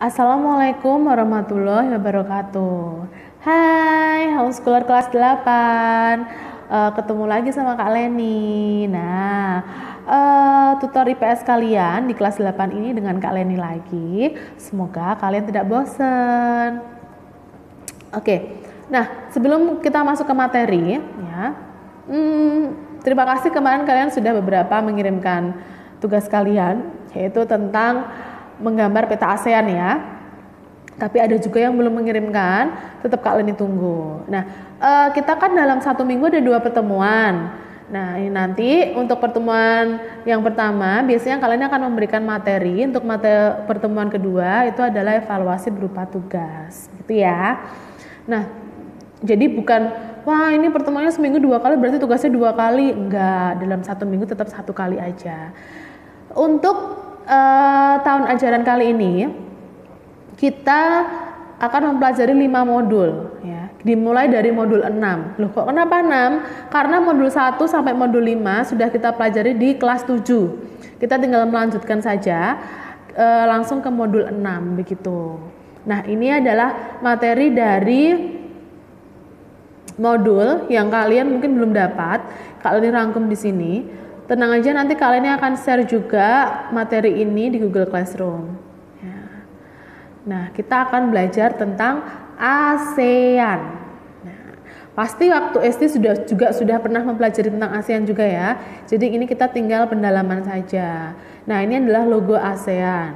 Assalamualaikum warahmatullahi wabarakatuh. Hai, homeschooler kelas 8. Ketemu lagi sama Kak Leni. Nah, tutor IPS kalian di kelas 8 ini dengan Kak Leni lagi. Semoga kalian tidak bosan. Oke. Nah, sebelum kita masuk ke materi ya. Terima kasih kemarin kalian sudah beberapa mengirimkan tugas kalian, yaitu tentang menggambar peta ASEAN ya. Tapi ada juga yang belum mengirimkan, tetap Kak Leni tunggu. Nah, kita kan dalam 1 minggu ada 2 pertemuan. Nah, ini nanti untuk pertemuan yang pertama, biasanya kalian akan memberikan materi. Untuk pertemuan kedua itu adalah evaluasi berupa tugas, gitu ya. Nah, jadi bukan, wah ini pertemuannya seminggu 2 kali, berarti tugasnya 2 kali. Enggak, dalam 1 minggu tetap 1 kali aja. Untuk tahun ajaran kali ini kita akan mempelajari 5 modul ya. Dimulai dari modul 6. Loh kok kenapa 6? Karena modul 1 sampai modul 5 sudah kita pelajari di kelas 7. Kita tinggal melanjutkan saja langsung ke modul 6 begitu. Nah, ini adalah materi dari modul yang kalian mungkin belum dapat. Kalian rangkum di sini. Tenang aja, nanti kalian akan share juga materi ini di Google Classroom. Ya. Nah, kita akan belajar tentang ASEAN. Nah, pasti waktu SD sudah pernah mempelajari tentang ASEAN juga ya. Jadi ini kita tinggal pendalaman saja. Nah, ini adalah logo ASEAN.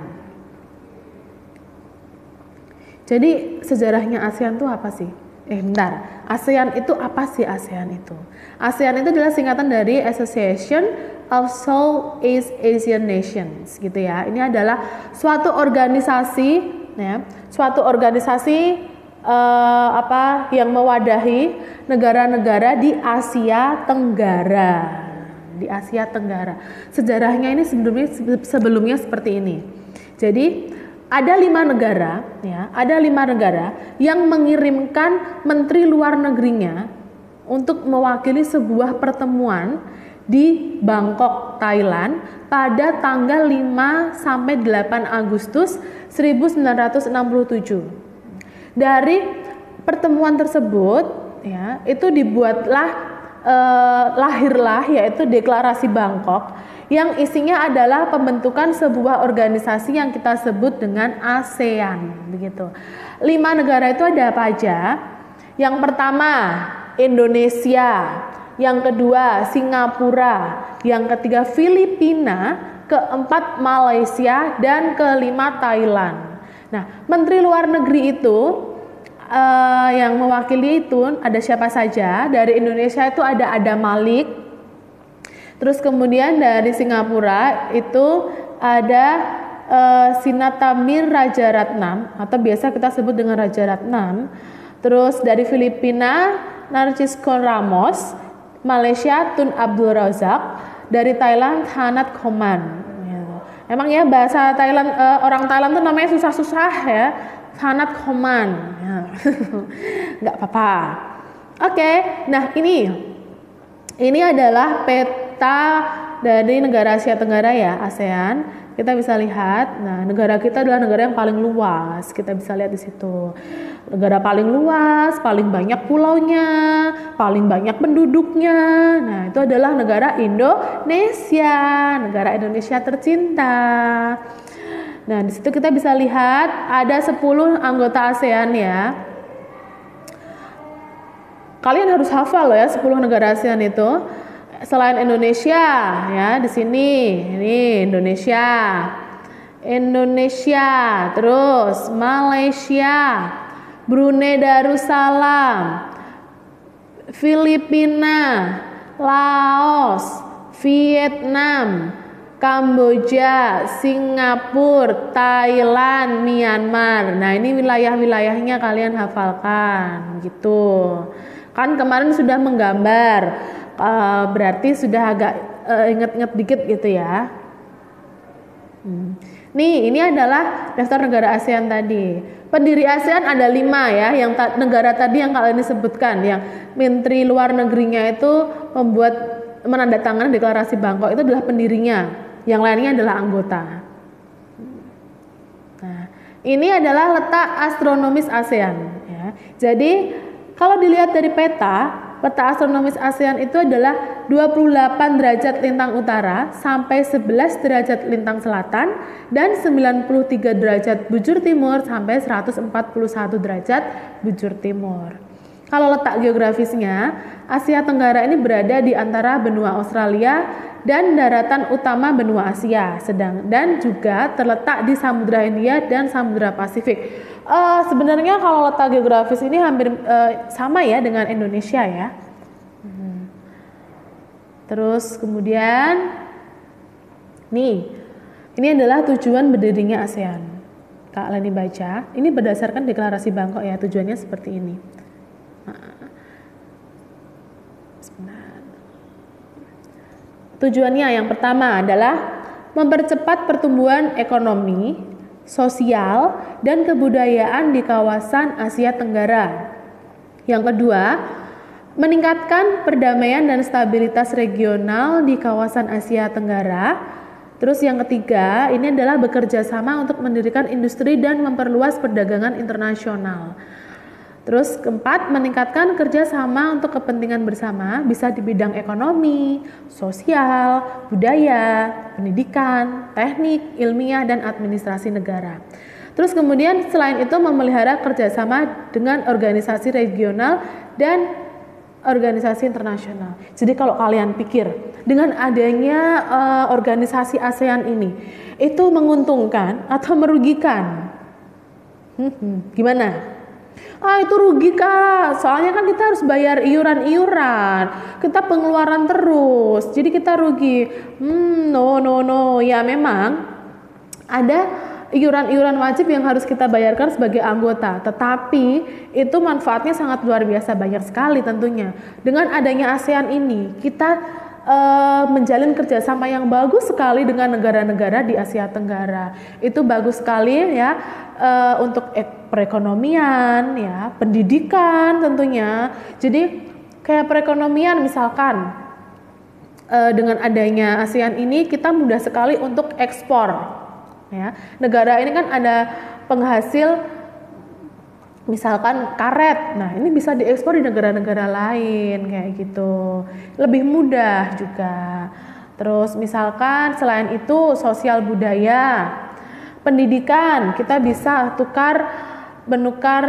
Jadi sejarahnya ASEAN itu apa sih? Bentar. ASEAN itu apa sih ASEAN itu? ASEAN itu adalah singkatan dari Association of Southeast Asian Nations, gitu ya. Ini adalah suatu organisasi, ya, suatu organisasi yang mewadahi negara-negara di Asia Tenggara. Di Asia Tenggara. Sejarahnya ini sebelumnya seperti ini. Jadi ada 5 negara, ya, ada 5 negara yang mengirimkan menteri luar negerinya untuk mewakili sebuah pertemuan di Bangkok, Thailand pada tanggal 5 sampai 8 Agustus 1967. Dari pertemuan tersebut, ya, itu dibuatlah lahirlah yaitu Deklarasi Bangkok yang isinya adalah pembentukan sebuah organisasi yang kita sebut dengan ASEAN, begitu. 5 negara itu ada apa aja? Yang pertama Indonesia, yang kedua Singapura, yang ketiga Filipina, keempat Malaysia, dan kelima Thailand. Nah, menteri luar negeri itu yang mewakili itu ada siapa saja? Dari Indonesia itu ada Adam Malik. Terus kemudian dari Singapura itu ada Sinatamir Rajaratnam atau biasa kita sebut dengan Rajaratnam. Terus dari Filipina Narcisco Ramos, Malaysia Tun Abdul Razak, dari Thailand Hanat Khoman. Emang ya bahasa Thailand, orang Thailand tuh namanya susah-susah ya, Hanat Khoman. Ya. Nggak apa-apa. Oke, nah ini adalah peta dari negara Asia Tenggara ya, ASEAN. Kita bisa lihat, nah negara kita adalah negara yang paling luas. Kita bisa lihat di situ. Negara paling luas, paling banyak pulaunya, paling banyak penduduknya. Nah, itu adalah negara Indonesia, negara Indonesia tercinta. Nah, di situ kita bisa lihat ada 10 anggota ASEAN ya. Kalian harus hafal loh ya 10 negara ASEAN itu. Selain Indonesia ya, di sini ini Indonesia, terus Malaysia, Brunei Darussalam, Filipina, Laos, Vietnam, Kamboja, Singapura, Thailand, Myanmar. Nah, ini wilayah-wilayahnya kalian hafalkan gitu. Kan kemarin sudah menggambar. Berarti sudah agak inget-inget dikit gitu ya. Nih, ini adalah daftar negara ASEAN tadi. Pendiri ASEAN ada 5 ya, yang negara tadi yang kalian sebutkan, yang menteri luar negerinya itu menandatangani deklarasi Bangkok itu adalah pendirinya. Yang lainnya adalah anggota. Nah, ini adalah letak astronomis ASEAN ya. Jadi kalau dilihat dari peta astronomis ASEAN itu adalah 28 derajat lintang utara sampai 11 derajat lintang selatan dan 93 derajat bujur timur sampai 141 derajat bujur timur. Kalau letak geografisnya, Asia Tenggara ini berada di antara benua Australia dan daratan utama benua Asia, dan juga terletak di Samudra Hindia dan Samudra Pasifik. Sebenarnya kalau letak geografis ini hampir sama ya dengan Indonesia ya. Terus kemudian nih, ini adalah tujuan berdirinya ASEAN. Kak Leni baca, ini berdasarkan deklarasi Bangkok ya, tujuannya seperti ini. Tujuannya yang pertama adalah mempercepat pertumbuhan ekonomi, sosial, dan kebudayaan di kawasan Asia Tenggara. Yang kedua, meningkatkan perdamaian dan stabilitas regional di kawasan Asia Tenggara. Terus yang ketiga, ini adalah bekerja sama untuk mendirikan industri dan memperluas perdagangan internasional. Terus keempat, meningkatkan kerjasama untuk kepentingan bersama, bisa di bidang ekonomi, sosial, budaya, pendidikan, teknik, ilmiah, dan administrasi negara. Terus kemudian selain itu memelihara kerjasama dengan organisasi regional dan organisasi internasional. Jadi kalau kalian pikir, dengan adanya organisasi ASEAN ini, itu menguntungkan atau merugikan? Gimana? Itu rugi Kak, soalnya kan kita harus bayar iuran, kita pengeluaran terus, jadi kita rugi. No, ya memang ada iuran wajib yang harus kita bayarkan sebagai anggota, tetapi itu manfaatnya sangat luar biasa banyak sekali tentunya. Dengan adanya ASEAN ini, kita menjalin kerjasama yang bagus sekali dengan negara-negara di Asia Tenggara. Itu bagus sekali ya untuk perekonomian, ya, pendidikan tentunya. Jadi kayak perekonomian misalkan dengan adanya ASEAN ini kita mudah sekali untuk ekspor. Ya, negara ini kan ada penghasil misalkan karet, nah ini bisa diekspor di negara-negara lain kayak gitu, lebih mudah juga. Terus misalkan selain itu sosial budaya, pendidikan, kita bisa menukar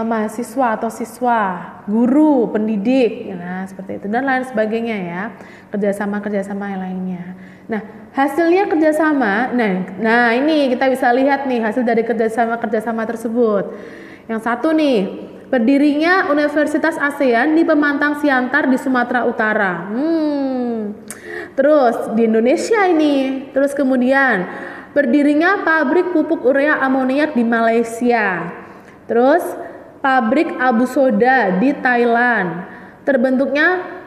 mahasiswa atau siswa, guru, pendidik, nah seperti itu dan lain sebagainya ya, kerjasama yang lainnya. Nah hasilnya kerjasama, nah ini kita bisa lihat nih hasil dari kerjasama tersebut. Yang satu nih, berdirinya Universitas ASEAN di Pemantang Siantar di Sumatera Utara. Terus di Indonesia ini, terus kemudian berdirinya pabrik pupuk urea amoniak di Malaysia. Terus pabrik abu soda di Thailand. Terbentuknya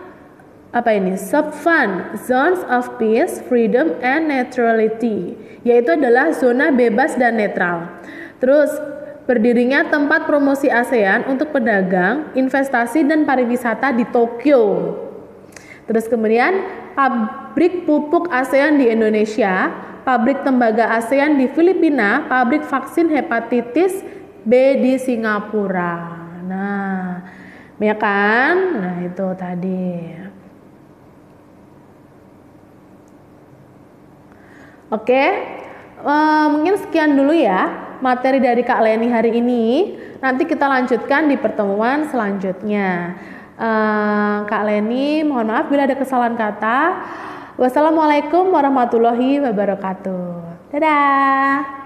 Subfund Zones of Peace, Freedom, and Neutrality, yaitu adalah zona bebas dan netral. Terus berdirinya tempat promosi ASEAN untuk pedagang, investasi, dan pariwisata di Tokyo. Terus kemudian pabrik pupuk ASEAN di Indonesia, pabrik tembaga ASEAN di Filipina, pabrik vaksin hepatitis B di Singapura. Nah, ya kan? Nah, itu tadi. Oke, mungkin sekian dulu ya materi dari Kak Leni hari ini. Nanti kita lanjutkan di pertemuan selanjutnya. Kak Leni, mohon maaf bila ada kesalahan kata. Wassalamualaikum warahmatullahi wabarakatuh. Dadah.